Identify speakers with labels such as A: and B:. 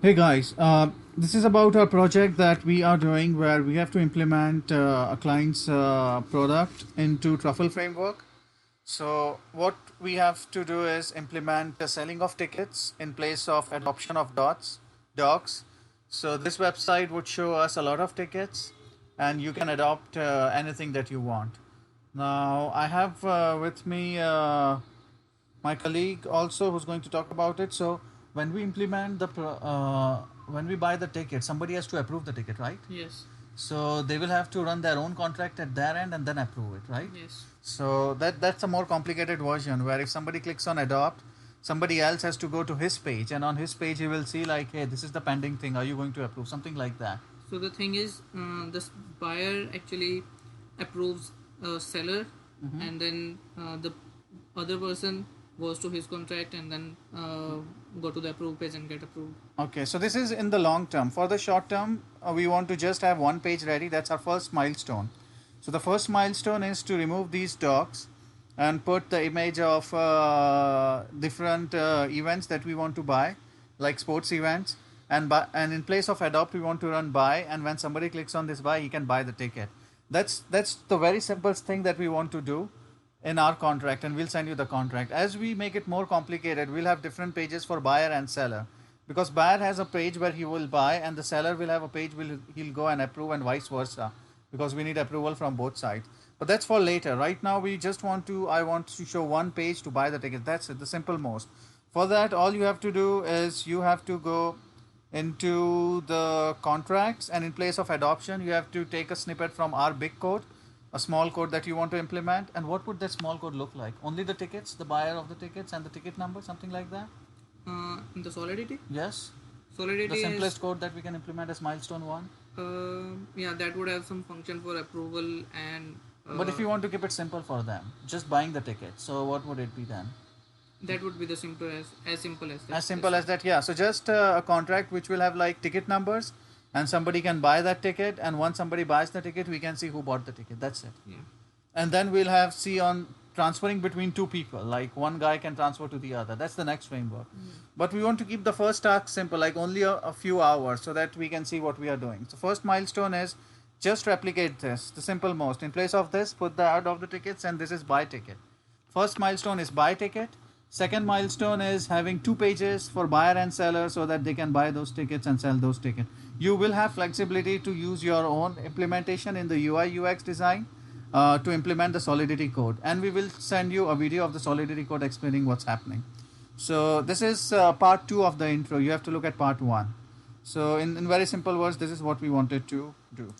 A: Hey guys, this is about our project that we are doing where we have to implement a client's product into Truffle framework. So what we have to do is implement the selling of tickets in place of adoption of docs. So this website would show us a lot of tickets, and you can adopt anything that you want. Now I have with me my colleague also who's going to talk about it. So when we implement when we buy the ticket, somebody has to approve the ticket, right?
B: Yes.
A: So they will have to run their own contract at their end and then approve it, right?
B: Yes.
A: So that's a more complicated version where if somebody clicks on adopt, somebody else has to go to his page, and on his page he will see like, hey, this is the pending thing. Are you going to approve something like that?
B: So the thing is, this buyer actually approves a seller, and then the other person goes to his contract and then go to the approve page and get approved.
A: Okay, so this is in the long term. For the short term, we want to just have one page ready. That's our first milestone. So the first milestone is to remove these docs and put the image of different events that we want to buy, like sports events. And in place of adopt, we want to run buy. And when somebody clicks on this buy, he can buy the ticket. That's the very simplest thing that we want to do in our contract, and we'll send you the contract. As we make it more complicated, we'll have different pages for buyer and seller, because buyer has a page where he will buy and the seller will have a page where he'll go and approve, and vice versa, because we need approval from both sides. But that's for later. Right now we just want to I want to show one page to buy the ticket. That's it, the simple most. For that, all you have to do is you have to go into the contracts, and in place of adoption you have to take a snippet from our big code, a small code that you want to implement. And what would that small code look like? Only the tickets, the buyer of the tickets, and the ticket number, something like that?
B: The solidity.
A: Yes.
B: Solidity
A: The simplest
B: is,
A: code that we can implement as milestone one.
B: yeah, that would have some function for approval and.
A: But if you want to keep it simple for them, just buying the ticket, so what would it be then?
B: That would be the simple as simple as that.
A: As simple as that, yeah. So just a contract which will have like ticket numbers, and somebody can buy that ticket, and once somebody buys the ticket, we can see who bought the ticket. That's it.
B: Yeah.
A: And then we'll have see on transferring between two people, like one guy can transfer to the other. That's the next framework. But we want to keep the first task simple, like only a few hours, so that we can see what we are doing. So first milestone is just replicate this, the simple most. In place of this, put the ad of the tickets, and this is buy ticket. First milestone is buy ticket. Second milestone is having two pages for buyer and seller so that they can buy those tickets and sell those tickets. You will have flexibility to use your own implementation in the UI UX design to implement the Solidity code. And we will send you a video of the Solidity code explaining what's happening. So this is part 2 of the intro. You have to look at part 1. So in very simple words, this is what we wanted to do.